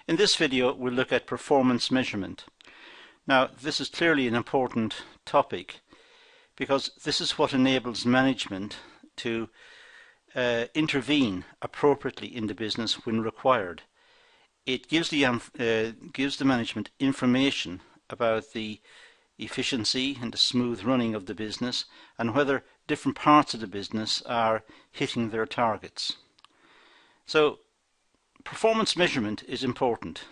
In this video we'll look at performance measurement. Now this is clearly an important topic because this is what enables management to intervene appropriately in the business when required. It gives the management information about the efficiency and the smooth running of the business and whether different parts of the business are hitting their targets. So performance measurement is important.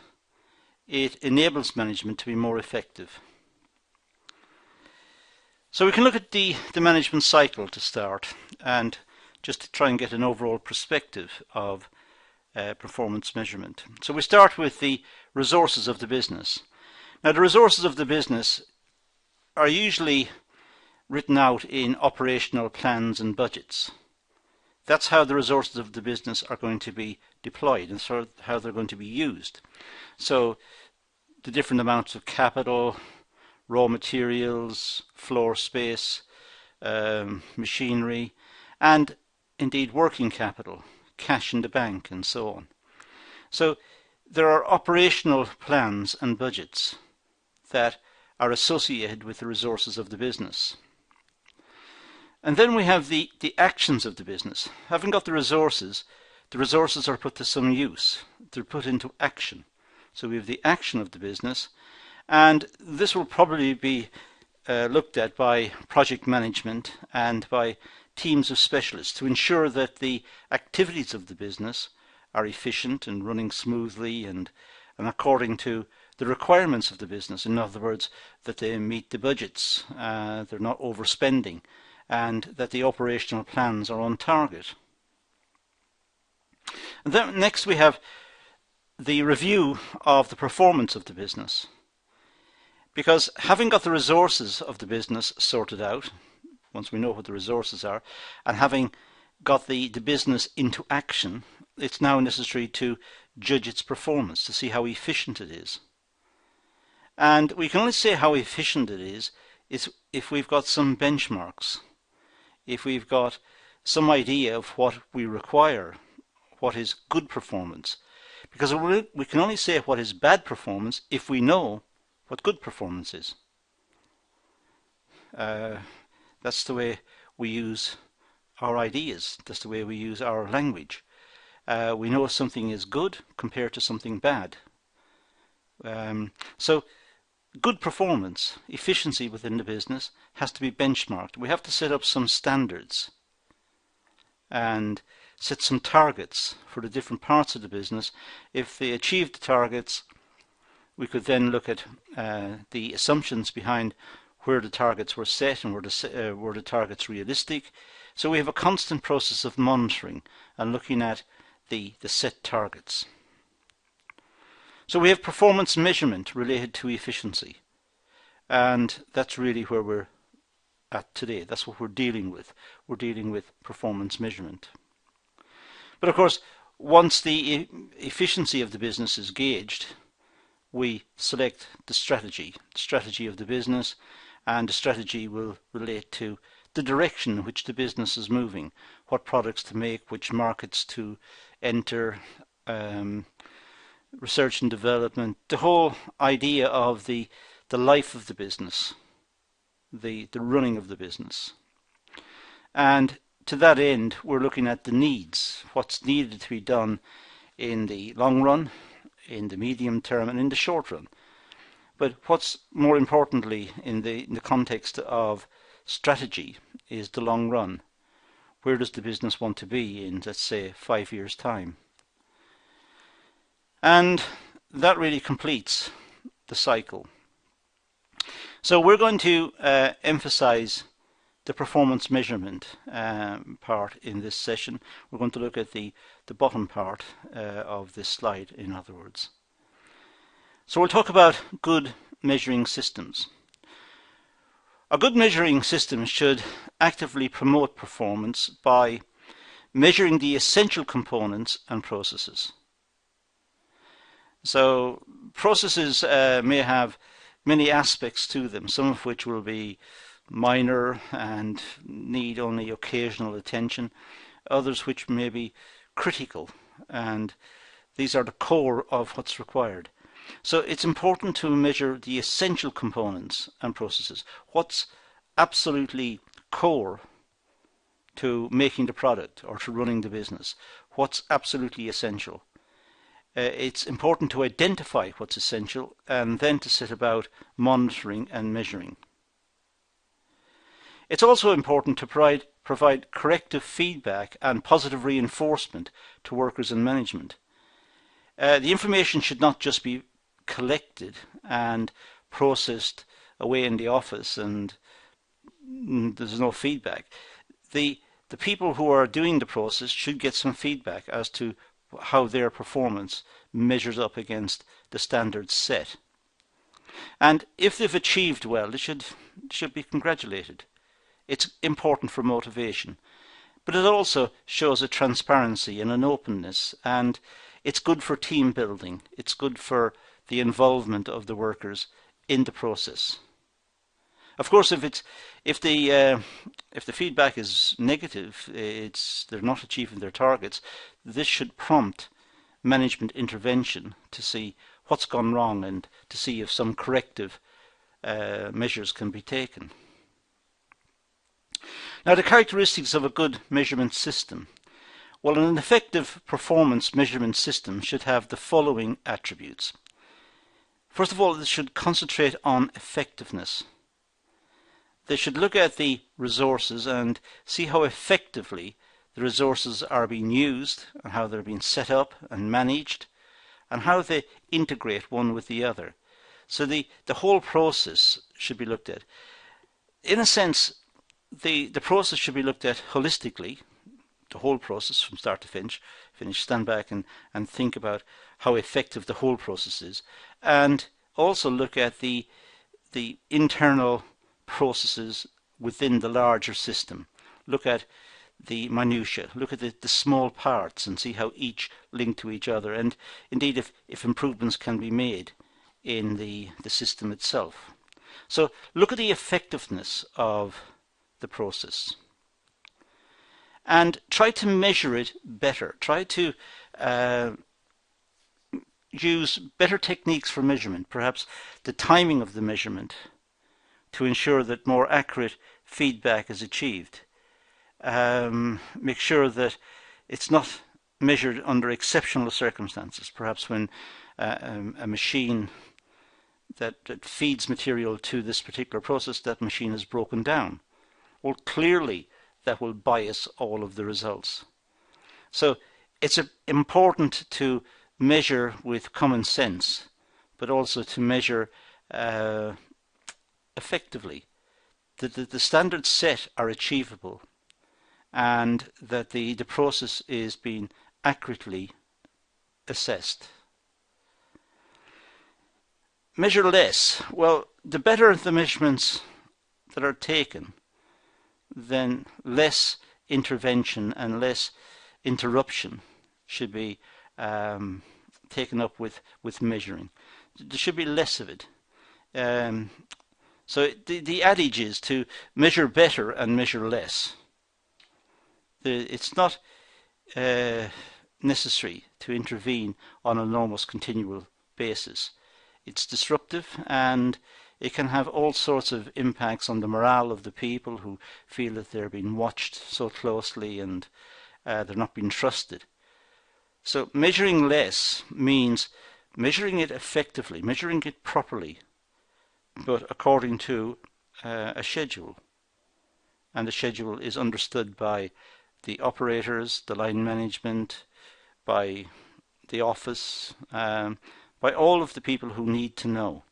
It enables management to be more effective. So we can look at the management cycle to start and just to try and get an overall perspective of performance measurement. So we start with the resources of the business. Now the resources of the business are usually written out in operational plans and budgets. That's how the resources of the business are going to be deployed and sort of how they're going to be used. So the different amounts of capital, raw materials, floor space, machinery, and indeed working capital, cash in the bank, and so on. So there are operational plans and budgets that are associated with the resources of the business. And then we have the actions of the business. Having got the resources are put to some use. They're put into action. So we have the action of the business, and this will probably be looked at by project management and by teams of specialists to ensure that the activities of the business are efficient and running smoothly and according to the requirements of the business. In other words, that they meet the budgets, they're not overspending, and that the operational plans are on target. And then next we have the review of the performance of the business. Because having got the resources of the business sorted out, once we know what the resources are, and having got the business into action, it's now necessary to judge its performance, to see how efficient it is. And we can only say how efficient it is if we've got some benchmarks, if we've got some idea of what we require, what is good performance. Because we can only say what is bad performance if we know what good performance is. That's the way we use our ideas. That's the way we use our language. We know something is good compared to something bad. So good performance, efficiency within the business has to be benchmarked. We have to set up some standards and set some targets for the different parts of the business. If they achieve the targets, we could then look at the assumptions behind where the targets were set and were the targets realistic. So we have a constant process of monitoring and looking at the set targets. So we have performance measurement related to efficiency, and that's really where we're at today. That's what we're dealing with. We're dealing with performance measurement. But of course, once the efficiency of the business is gauged, we select the strategy of the business, and the strategy will relate to the direction in which the business is moving, what products to make, which markets to enter, research and development, the whole idea of the life of the business, the running of the business. And to that end, we're looking at the needs, what's needed to be done in the long run, in the medium term, and in the short run. But what's more importantly in the context of strategy is the long run. Where does the business want to be in, let's say, 5 years' time? And that really completes the cycle. So we're going to emphasize the performance measurement part in this session. We're going to look at the bottom part of this slide, in other words. So we'll talk about good measuring systems. A good measuring system should actively promote performance by measuring the essential components and processes. So processes may have many aspects to them, some of which will be minor and need only occasional attention, others which may be critical and These are the core of what's required. So it's important to measure the essential components and processes. What's absolutely core to making the product or to running the business? What's absolutely essential? It's important to identify what's essential and then to set about monitoring and measuring. It's also important to provide corrective feedback and positive reinforcement to workers and management. The information should not just be collected and processed away in the office and there's no feedback. The people who are doing the process should get some feedback as to how their performance measures up against the standards set. And if they've achieved well, they should be congratulated. It's important for motivation. But it also shows a transparency and an openness, and it's good for team building. It's good for the involvement of the workers in the process. Of course, if the feedback is negative, they're not achieving their targets, this should prompt management intervention to see what's gone wrong and to see if some corrective measures can be taken. Now, the characteristics of a good measurement system. Well, an effective performance measurement system should have the following attributes. First of all, it should concentrate on effectiveness. They should look at the resources and see how effectively the resources are being used and how they're being set up and managed and how they integrate one with the other. So the whole process should be looked at. In a sense, the process should be looked at holistically, the whole process from start to finish, stand back and think about how effective the whole process is, and also look at the internal processes within the larger system. Look at the minutiae, look at the small parts and see how each link to each other, and indeed if improvements can be made in the system itself. So look at the effectiveness of the process and try to measure it better. Try to use better techniques for measurement, perhaps the timing of the measurement, to ensure that more accurate feedback is achieved. Make sure that it's not measured under exceptional circumstances, perhaps when a machine that feeds material to this particular process, that machine is broken down. Well, clearly that will bias all of the results. So it's important to measure with common sense, but also to measure effectively, that the standards set are achievable and that the process is being accurately assessed. Measure less. Well, the better the measurements that are taken, then less intervention and less interruption should be taken up with measuring. There should be less of it. So the adage is to measure better and measure less. It's not necessary to intervene on an almost continual basis. It's disruptive and it can have all sorts of impacts on the morale of the people who feel that they're being watched so closely and they're not being trusted. So measuring less means measuring it effectively, measuring it properly, but according to a schedule. And the schedule is understood by the operators, the line management, by the office, by all of the people who need to know.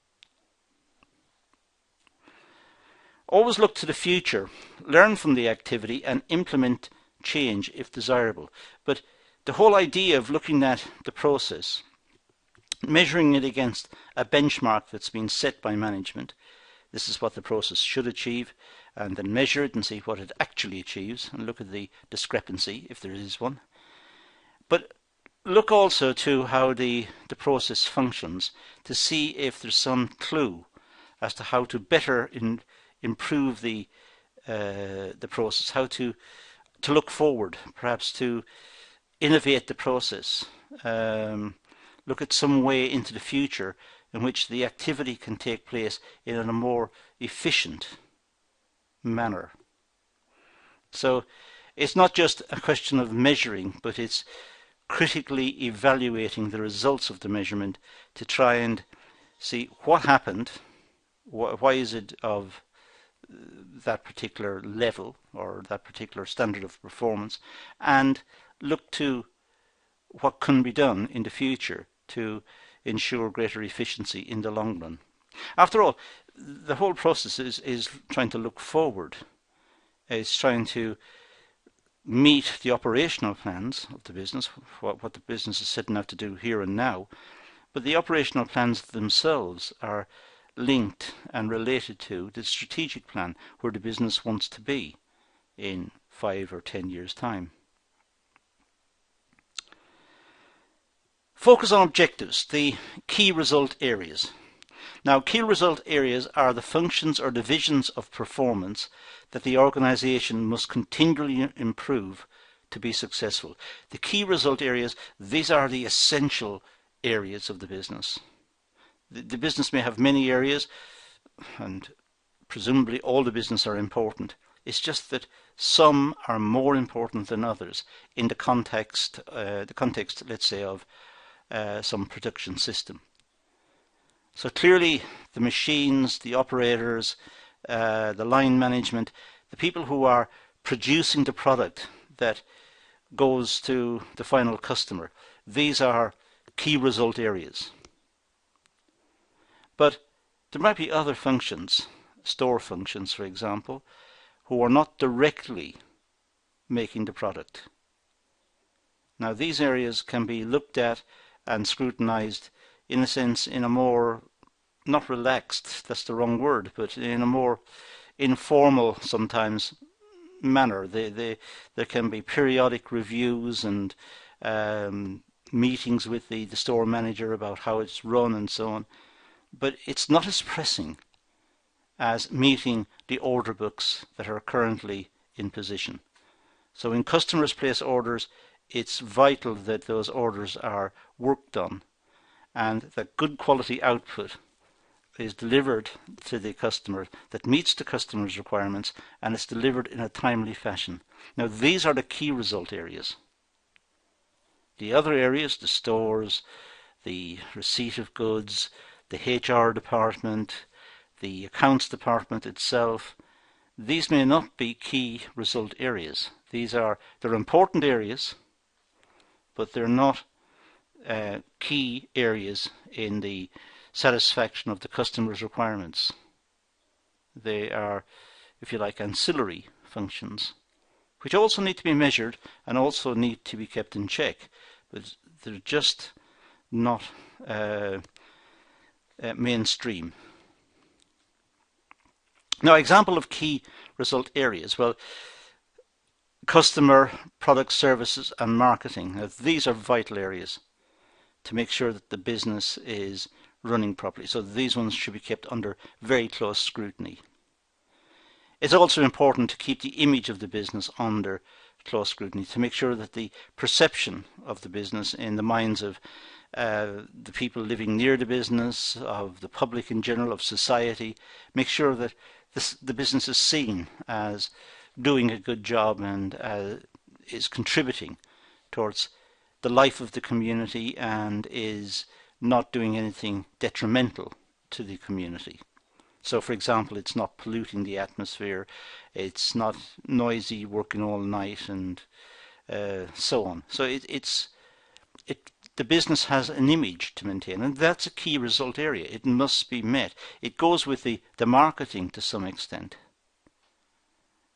Always look to the future, learn from the activity and implement change if desirable. But the whole idea of looking at the process, measuring it against a benchmark that's been set by management, this is what the process should achieve, and then measure it and see what it actually achieves and look at the discrepancy if there is one. But look also to how the process functions to see if there's some clue as to how to better improve the process, how to look forward, perhaps to innovate the process, look at some way into the future in which the activity can take place in a more efficient manner. So it's not just a question of measuring, but it's critically evaluating the results of the measurement to try and see what happened, why is it of that particular level or that particular standard of performance, and look to what can be done in the future to ensure greater efficiency in the long run. After all, the whole process is trying to look forward. It's trying to meet the operational plans of the business, what the business is setting out to do here and now, but the operational plans themselves are linked and related to the strategic plan where the business wants to be in 5 or 10 years' time. Focus on objectives, the key result areas. Now, key result areas are the functions or divisions of performance that the organisation must continually improve to be successful. The key result areas, these are the essential areas of the business. The business may have many areas, and presumably all the business are important. It's just that some are more important than others in the context, let's say, of some production system. So clearly the machines, the operators, the line management, the people who are producing the product that goes to the final customer, these are key result areas. But there might be other functions, store functions for example, who are not directly making the product. Now these areas can be looked at and scrutinized in a sense in a more, not relaxed, that's the wrong word, but in a more informal sometimes manner. There can be periodic reviews and meetings with the store manager about how it's run and so on, but it's not as pressing as meeting the order books that are currently in position. So when customers place orders, it's vital that those orders are worked on and that good quality output is delivered to the customer that meets the customer's requirements and is delivered in a timely fashion. Now these are the key result areas. The other areas, the stores, the receipt of goods, the HR department, the accounts department itself, these may not be key result areas. They're important areas, but they're not key areas in the satisfaction of the customer's requirements. They are, if you like, ancillary functions, which also need to be measured and also need to be kept in check, but they're just not mainstream. Now, example of key result areas, well, customer, product, services and marketing. Now, these are vital areas to make sure that the business is running properly. So these ones should be kept under very close scrutiny. It's also important to keep the image of the business under close scrutiny to make sure that the perception of the business in the minds of the people living near the business, of the public in general, of society, make sure that the business is seen as doing a good job and is contributing towards the life of the community and is not doing anything detrimental to the community. So for example, it's not polluting the atmosphere, it's not noisy, working all night and so on. So the business has an image to maintain, and that's a key result area. It must be met. It goes with the marketing to some extent,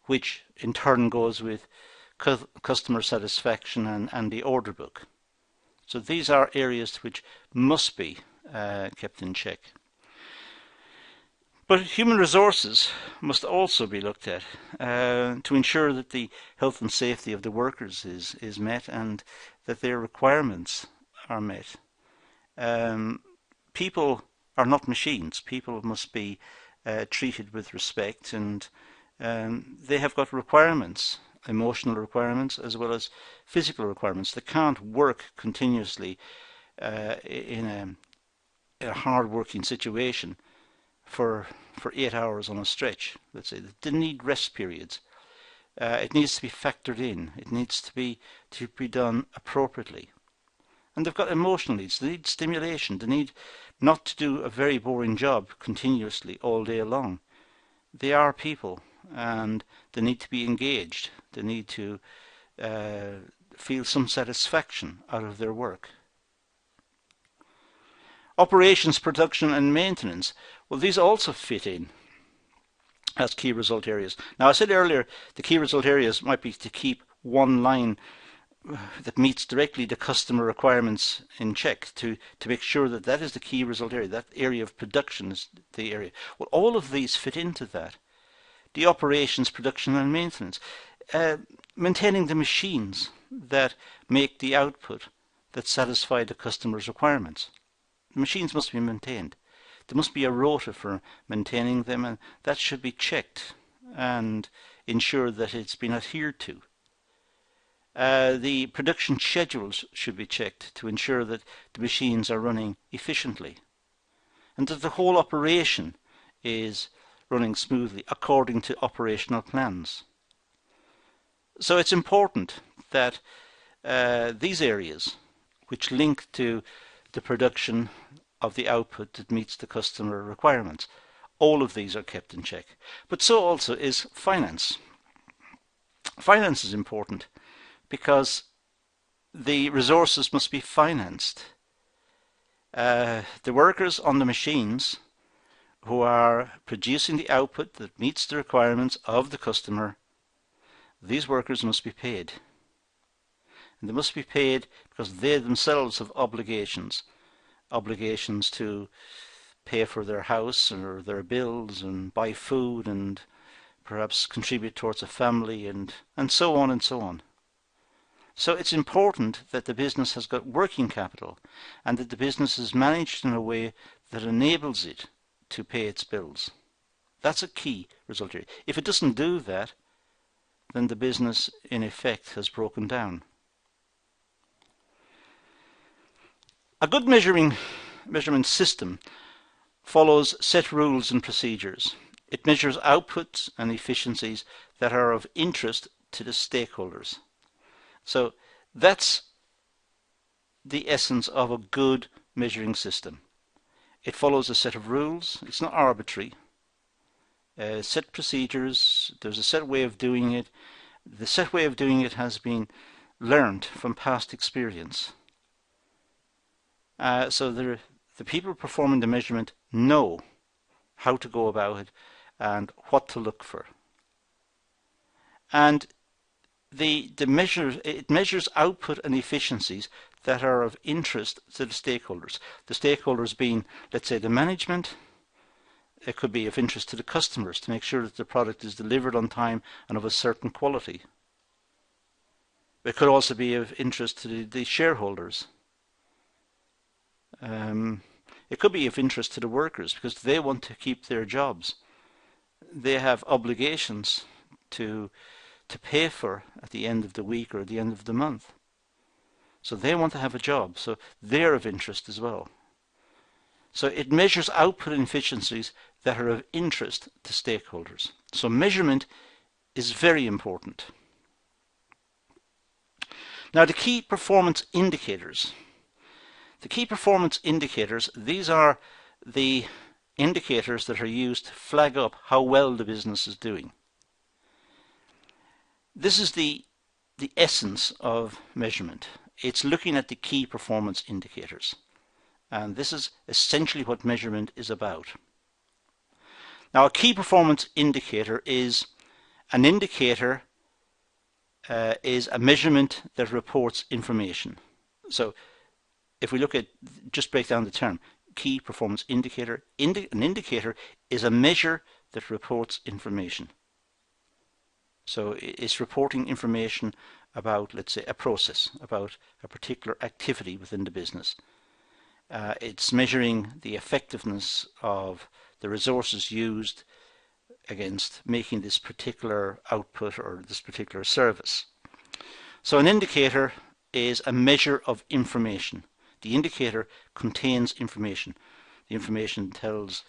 which in turn goes with customer satisfaction and the order book. So these are areas which must be kept in check. But human resources must also be looked at to ensure that the health and safety of the workers is met and that their requirements are met. People are not machines. People must be treated with respect, and they have got requirements emotional requirements as well as physical requirements. They can't work continuously in a hard-working situation for 8 hours on a stretch. Let's say they need rest periods. It needs to be factored in. It needs to be done appropriately. And they've got emotional needs. They need stimulation. They need not to do a very boring job continuously all day long. They are people, and they need to be engaged. They need to feel some satisfaction out of their work. Operations, production and maintenance. Well, these also fit in as key result areas. Now, I said earlier the key result areas might be to keep one line that meets directly the customer requirements in check, to make sure that that is the key result area, that area of production is the area. Well, all of these fit into that. The operations, production and maintenance. Maintaining the machines that make the output that satisfy the customer's requirements. The machines must be maintained. There must be a rota for maintaining them, and that should be checked and ensure that it's been adhered to. The production schedules should be checked to ensure that the machines are running efficiently and that the whole operation is running smoothly according to operational plans. So it's important that these areas, which link to the production of the output that meets the customer requirements, all of these are kept in check. But so also is finance. Finance is important because the resources must be financed. The workers on the machines who are producing the output that meets the requirements of the customer, these workers must be paid. And they must be paid because they themselves have obligations to pay for their house or their bills and buy food and perhaps contribute towards a family and so on and so on. So it's important that the business has got working capital and that the business is managed in a way that enables it to pay its bills. That's a key result here. If it doesn't do that, then the business in effect has broken down. A good measurement system follows set rules and procedures. It measures outputs and efficiencies that are of interest to the stakeholders. So that's the essence of a good measuring system. It follows a set of rules. It's not arbitrary. Set procedures. There's a set way of doing it. The set way of doing it has been learned from past experience. So the people performing the measurement know how to go about it and what to look for. And it measures output and efficiencies that are of interest to the stakeholders. The stakeholders being, let's say, the management. It could be of interest to the customers to make sure that the product is delivered on time and of a certain quality. It could also be of interest to the shareholders. It could be of interest to the workers because they want to keep their jobs. They have obligations to pay for at the end of the week or at the end of the month. So they want to have a job, so they're of interest as well. So it measures output and efficiencies that are of interest to stakeholders. So measurement is very important. Now the key performance indicators. The key performance indicators, these are the indicators that are used to flag up how well the business is doing. This is the essence of measurement. It's looking at the key performance indicators. And this is essentially what measurement is about. Now, a key performance indicator is an indicator is a measurement that reports information. So if we look at, just break down the term, key performance indicator, an indicator is a measure that reports information. So it's reporting information about, let's say, a process, about a particular activity within the business. It's measuring the effectiveness of the resources used against making this particular output or this particular service. So an indicator is a measure of information. The indicator contains information. The information tells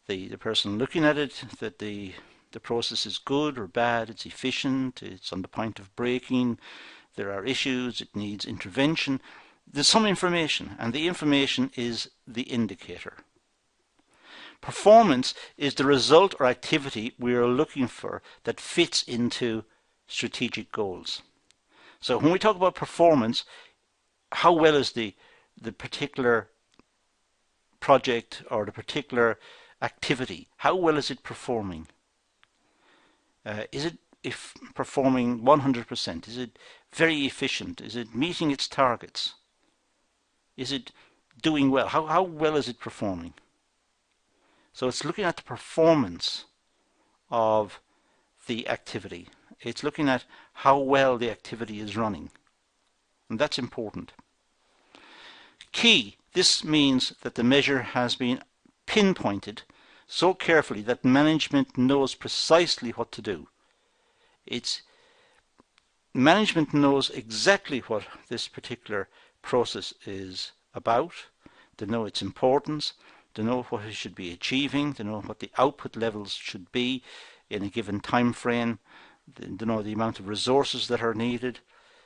the person looking at it that the process is good or bad, it's efficient, it's on the point of breaking, there are issues, it needs intervention. There's some information, and the information is the indicator. Performance is the result or activity we are looking for that fits into strategic goals. So when we talk about performance, how well is the particular project or the particular activity, how well is it performing? Is it performing 100%? Is it very efficient? Is it meeting its targets? Is it doing well? How well is it performing? So it's looking at the performance of the activity. It's looking at how well the activity is running. And that's important. Key, this means that the measure has been pinpointed so carefully that management knows precisely what to do. Management knows exactly what this particular process is about. They know its importance. They know what it should be achieving. They know what the output levels should be in a given time frame. They know the amount of resources that are needed.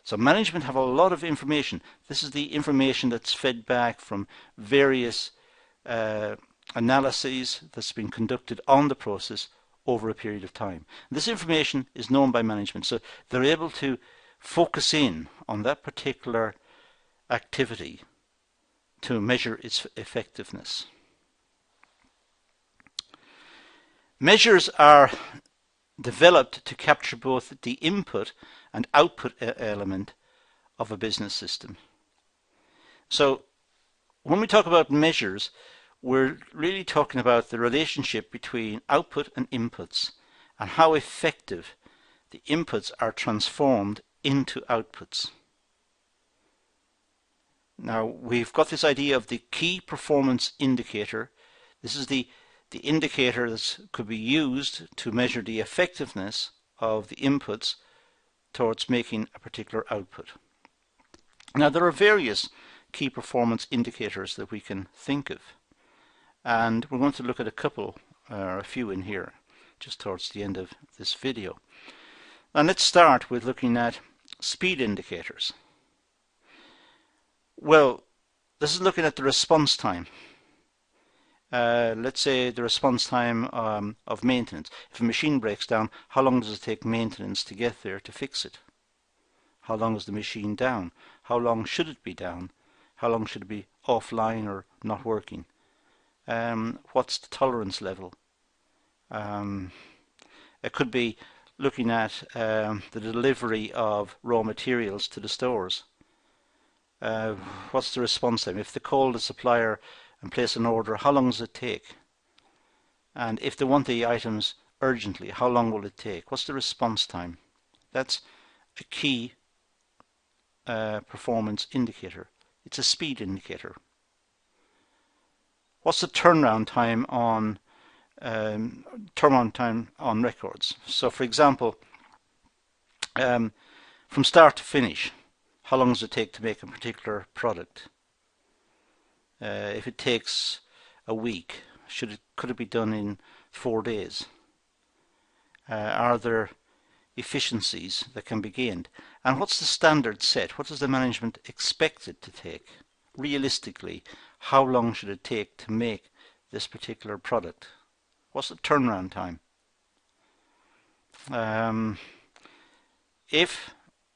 So management have a lot of information. This is the information that's fed back from various analyses that's been conducted on the process over a period of time. This information is known by management, so they're able to focus in on that particular activity to measure its effectiveness. Measures are developed to capture both the input and output element of a business system. So when we talk about measures, we're really talking about the relationship between output and inputs and how effective the inputs are transformed into outputs. Now we've got this idea of the key performance indicator. This is the indicator that could be used to measure the effectiveness of the inputs towards making a particular output. Now there are various key performance indicators that we can think of, and we're going to look at a couple or a few in here just towards the end of this video. And let's start with looking at speed indicators. Well, this is looking at the response time. Let's say the response time of maintenance. If a machine breaks down, how long does it take maintenance to get there to fix it? How long is the machine down? How long should it be down? How long should it be offline or not working? What's the tolerance level? It could be looking at the delivery of raw materials to the stores. What's the response time? If they call the supplier and place an order, how long does it take? And if they want the items urgently, how long will it take? What's the response time? That's a key performance indicator. It's a speed indicator. What's the turnaround time on records? So for example, from start to finish, how long does it take to make a particular product? If it takes a week, could it be done in 4 days? Are there efficiencies that can be gained? And what's the standard set? What does the management expect it to take? Realistically, how long should it take to make this particular product? What's the turnaround time? If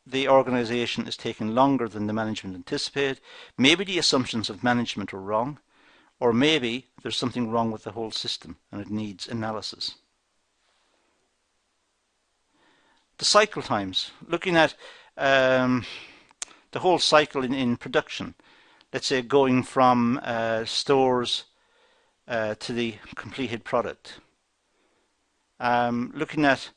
the organization is taking longer than the management anticipated, maybe the assumptions of management are wrong, or maybe there's something wrong with the whole system and it needs analysis. The cycle times, looking at the whole cycle in production, let's say going from stores to the completed product. Looking at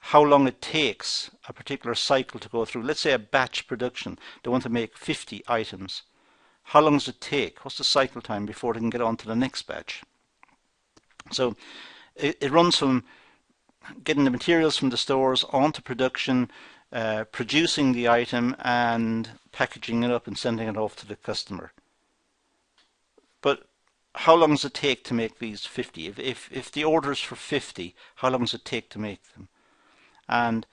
how long it takes a particular cycle to go through. Let's say a batch production. They want to make 50 items. How long does it take? What's the cycle time before they can get on to the next batch? So it runs from getting the materials from the stores onto production, producing the item and packaging it up and sending it off to the customer. But how long does it take to make these 50? If the order is for 50, how long does it take to make them? And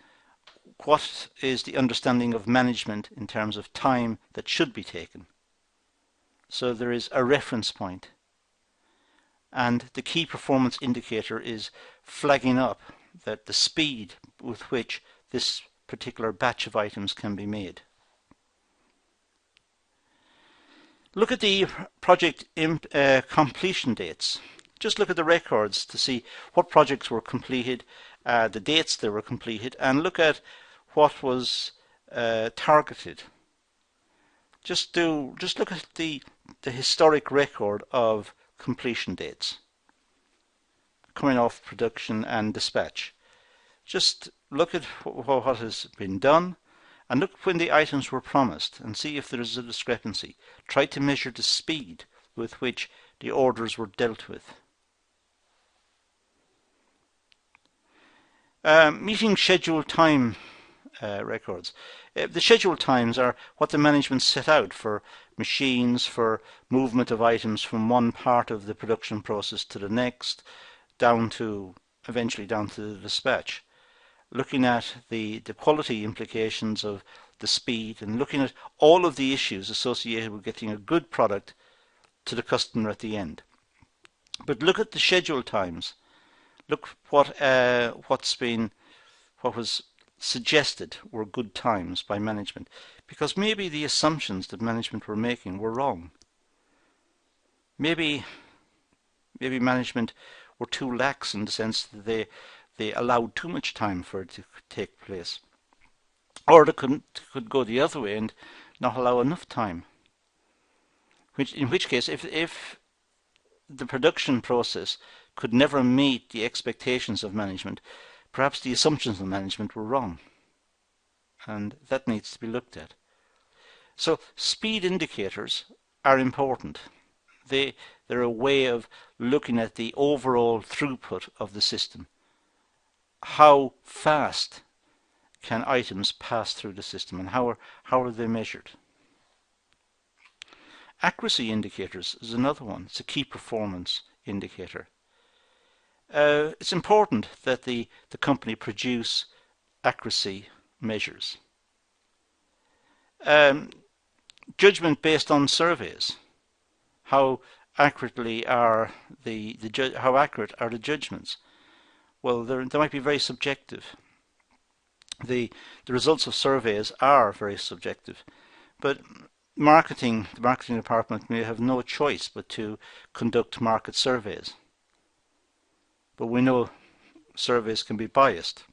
what is the understanding of management in terms of time that should be taken? So there is a reference point. And the key performance indicator is flagging up that the speed with which this particular batch of items can be made. Look at the project completion dates. Just look at the records to see what projects were completed, the dates they were completed, and look at what was targeted. Just look at the historic record of completion dates coming off production and dispatch. Just look at what has been done and look when the items were promised and see if there is a discrepancy. Try to measure the speed with which the orders were dealt with. Meeting schedule time records. The schedule times are what the management set out for machines, for movement of items from one part of the production process to the next, eventually down to the dispatch. Looking at the quality implications of the speed and looking at all of the issues associated with getting a good product to the customer at the end. But look at the schedule times. Look what was suggested were good times by management, because maybe the assumptions that management were making were wrong. Maybe management were too lax in the sense that they allowed too much time for it to take place, or they could go the other way and not allow enough time. In which case, if the production process could never meet the expectations of management, perhaps the assumptions of management were wrong, and that needs to be looked at. So speed indicators are important. They're a way of looking at the overall throughput of the system. How fast can items pass through the system, and how are they measured? Accuracy indicators is another one. It's a key performance indicator. It's important that the company produce accuracy measures. Judgment based on surveys. How accurate are the judgments? Well, they might be very subjective. The results of surveys are very subjective, but the marketing department may have no choice but to conduct market surveys. But we know surveys can be biased.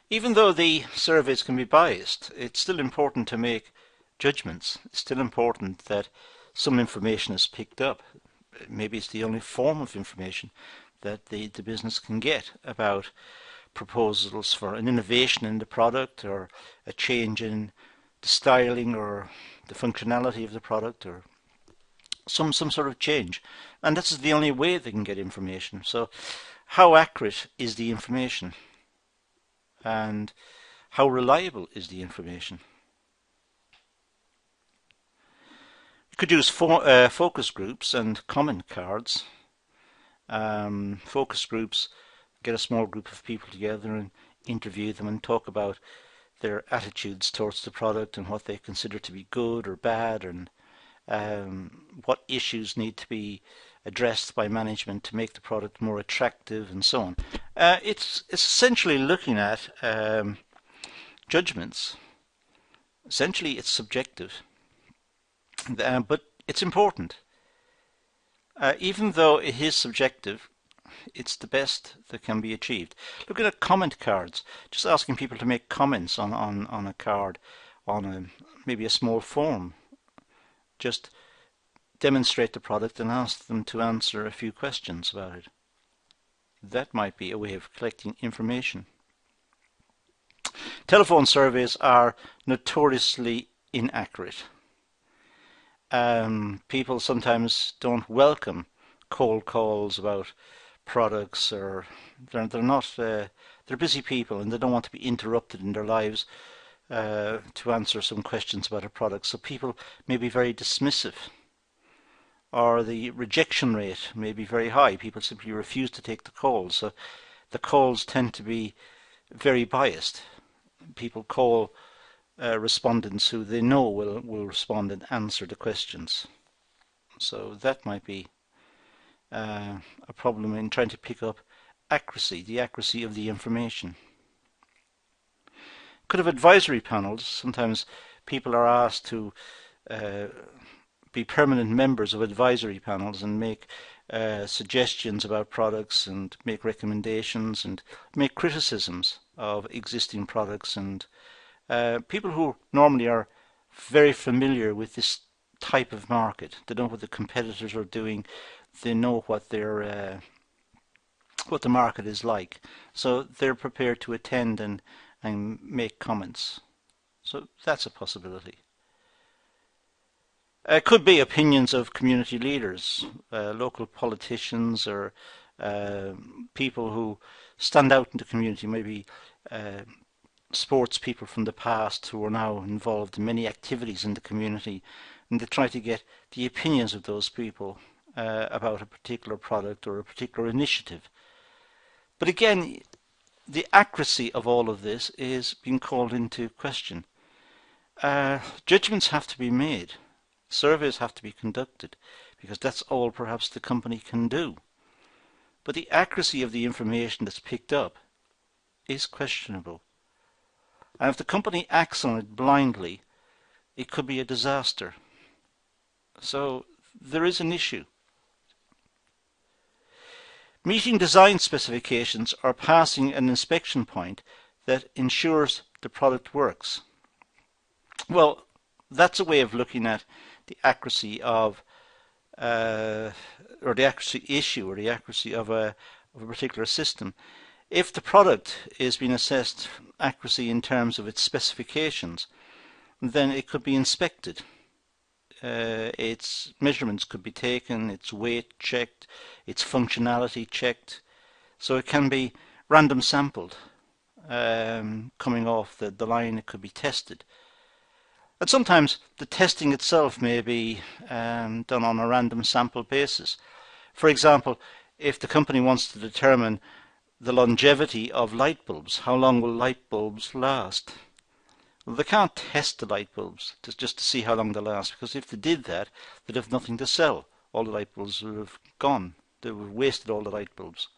Even though the surveys can be biased, it's still important to make judgments. It's still important that some information is picked up. Maybe it's the only form of information that the business can get about proposals for an innovation in the product, or a change in the styling or the functionality of the product, or some sort of change. And that's the only way they can get information. So how accurate is the information? And how reliable is the information? You could use focus groups and comment cards. Focus groups, get a small group of people together and interview them and talk about their attitudes towards the product and what they consider to be good or bad, and what issues need to be addressed by management to make the product more attractive, and so on. It's essentially looking at judgments. Essentially, it's subjective, but it's important. Even though it is subjective, it's the best that can be achieved. Looking at comment cards, just asking people to make comments on a card, on maybe a small form. Just demonstrate the product and ask them to answer a few questions about it. That might be a way of collecting information. Telephone surveys are notoriously inaccurate. People sometimes don't welcome cold calls about products, or they're not they're busy people and they don't want to be interrupted in their lives to answer some questions about a product. So people may be very dismissive, or the rejection rate may be very high. People simply refuse to take the calls. So the calls tend to be very biased. People call respondents who they know will respond and answer the questions. So that might be a problem in trying to pick up accuracy, the accuracy of the information. Could have advisory panels. Sometimes people are asked to be permanent members of advisory panels and make suggestions about products and make recommendations and make criticisms of existing products, and people who normally are very familiar with this type of market. They know what the competitors are doing. They know what their what the market is like. So they're prepared to attend and make comments. So that's a possibility. It could be opinions of community leaders, local politicians, or people who stand out in the community, maybe sports people from the past who are now involved in many activities in the community, and they try to get the opinions of those people about a particular product or a particular initiative. But again, the accuracy of all of this is being called into question. Judgments have to be made. Surveys have to be conducted, because that's all perhaps the company can do. But the accuracy of the information that's picked up is questionable. And if the company acts on it blindly, it could be a disaster. So there is an issue. Meeting design specifications or passing an inspection point that ensures the product works. Well, that's a way of looking at the accuracy of or the accuracy issue, or the accuracy of a particular system. If the product is being assessed accuracy in terms of its specifications, then it could be inspected. Its measurements could be taken, its weight checked, its functionality checked. So it can be random sampled. Coming off the line, it could be tested. And sometimes the testing itself may be done on a random sample basis. For example, if the company wants to determine the longevity of light bulbs, how long will light bulbs last? Well, they can't test the light bulbs just to see how long they last, because if they did that, they'd have nothing to sell. All the light bulbs would have gone. They would have wasted all the light bulbs.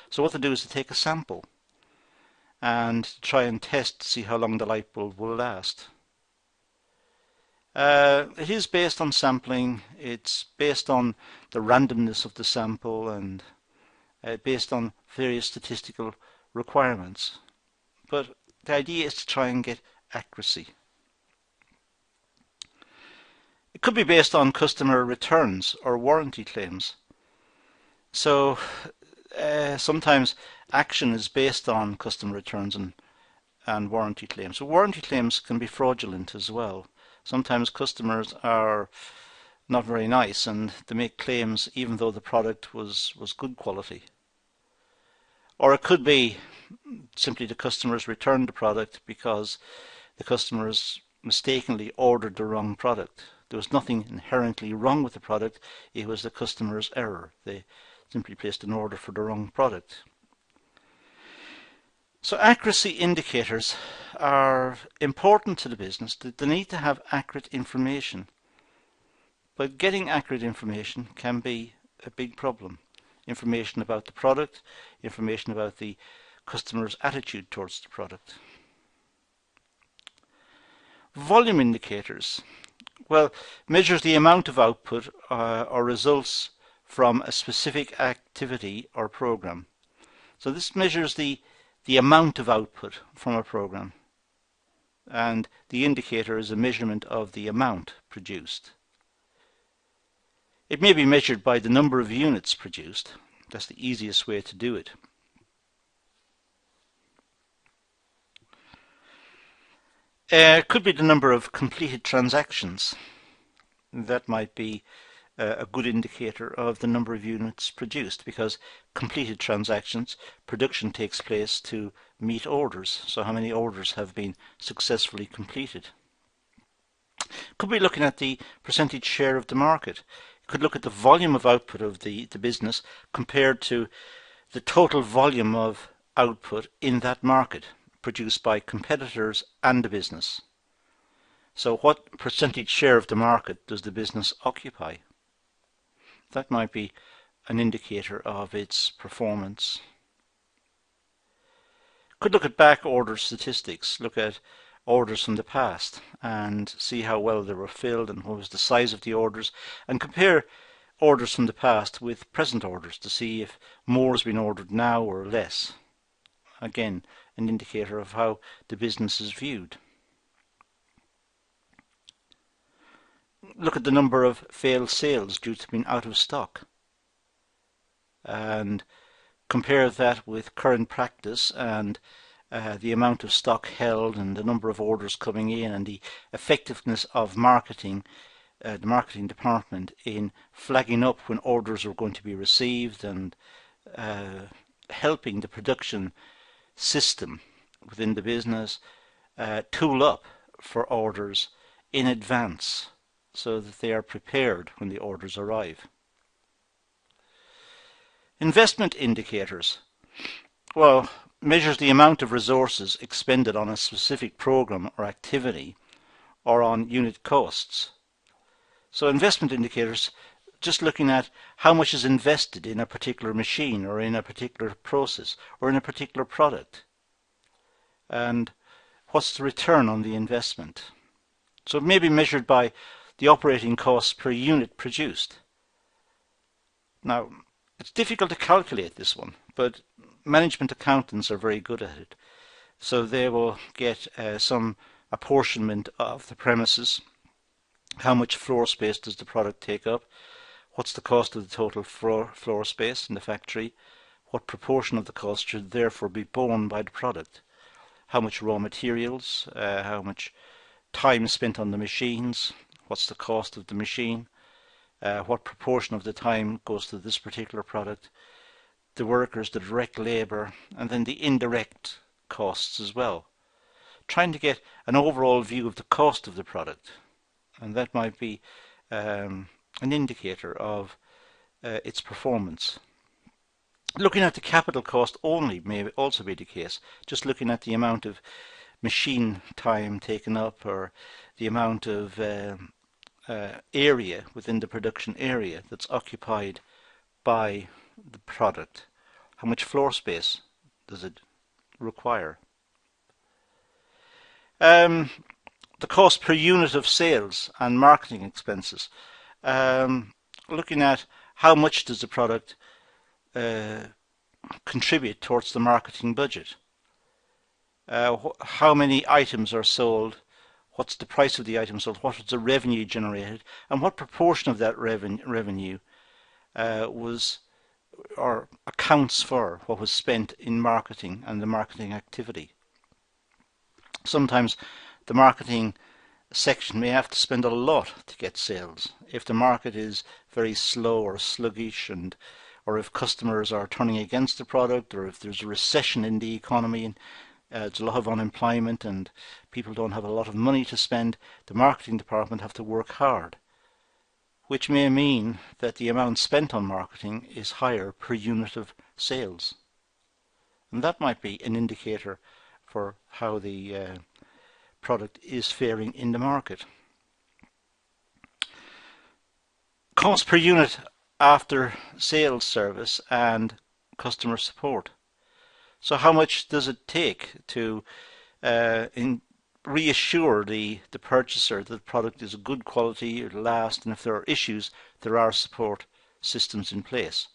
So what they do is to take a sample and try and test to see how long the light bulb will last. It is based on sampling. It's based on the randomness of the sample, and based on various statistical requirements. But the idea is to try and get accuracy. It could be based on customer returns or warranty claims. So sometimes action is based on customer returns and warranty claims. So warranty claims can be fraudulent as well. Sometimes customers are not very nice and they make claims even though the product was good quality. Or it could be simply the customers returned the product because the customers mistakenly ordered the wrong product. There was nothing inherently wrong with the product, it was the customer's error. They simply placed an order for the wrong product. So accuracy indicators are important to the business. They need to have accurate information. But getting accurate information can be a big problem. Information about the product, information about the customer's attitude towards the product. Volume indicators. Well, measures the amount of output or results from a specific activity or program. So this measures the amount of output from a program, and the indicator is a measurement of the amount produced. It may be measured by the number of units produced. That's the easiest way to do it. It could be the number of completed transactions. That might be a good indicator of the number of units produced, because completed transactions, production takes place to meet orders. So how many orders have been successfully completed? Could be looking at the percentage share of the market. You could look at the volume of output of the business compared to the total volume of output in that market produced by competitors and the business. So what percentage share of the market does the business occupy? That might be an indicator of its performance. Could look at back order statistics, look at orders from the past and see how well they were filled and what was the size of the orders, and compare orders from the past with present orders to see if more has been ordered now or less. Again, an indicator of how the business is viewed. Look at the number of failed sales due to being out of stock and compare that with current practice and the amount of stock held and the number of orders coming in and the effectiveness of marketing, the marketing department in flagging up when orders are going to be received and helping the production system within the business tool up for orders in advance so that they are prepared when the orders arrive. Investment indicators. Well, measures the amount of resources expended on a specific program or activity or on unit costs. So investment indicators, just looking at how much is invested in a particular machine or in a particular process or in a particular product, and what's the return on the investment. So it may be measured by the operating costs per unit produced. Now, it's difficult to calculate this one, but management accountants are very good at it. So they will get some apportionment of the premises. How much floor space does the product take up? What's the cost of the total floor space in the factory? What proportion of the cost should therefore be borne by the product? How much raw materials? How much time spent on the machines? What's the cost of the machine? What proportion of the time goes to this particular product? The workers, the direct labour, and then the indirect costs as well. Trying to get an overall view of the cost of the product, and that might be an indicator of its performance. Looking at the capital cost only may also be the case, just looking at the amount of machine time taken up or the amount of area within the production area that's occupied by the product. How much floor space does it require? The cost per unit of sales and marketing expenses. Looking at how much does the product contribute towards the marketing budget. How many items are sold? What's the price of the item sold? What was the revenue generated? And what proportion of that revenue was or accounts for what was spent in marketing and the marketing activity? Sometimes the marketing section may have to spend a lot to get sales. If the market is very slow or sluggish, or if customers are turning against the product, or if there's a recession in the economy and there's a lot of unemployment and people don't have a lot of money to spend, the marketing department have to work hard, which may mean that the amount spent on marketing is higher per unit of sales. And that might be an indicator for how the product is faring in the market. Cost per unit after sales service and customer support. So how much does it take to reassure the purchaser that the product is a good quality, it'll last, and if there are issues, there are support systems in place.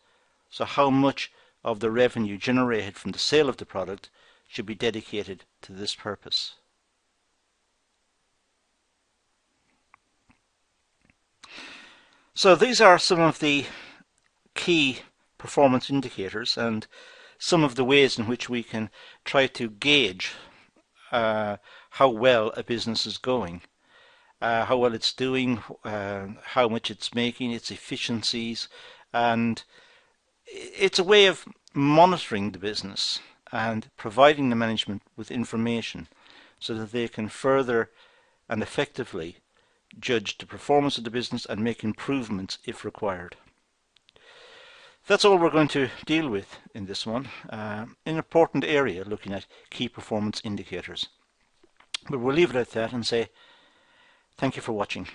So how much of the revenue generated from the sale of the product should be dedicated to this purpose? So these are some of the key performance indicators and some of the ways in which we can try to gauge how well a business is going. how well it's doing, how much it's making, its efficiencies, and it's a way of monitoring the business and providing the management with information so that they can further and effectively judge the performance of the business and make improvements if required. That's all we're going to deal with in this one. An important area, looking at key performance indicators. But we'll leave it at that and say thank you for watching.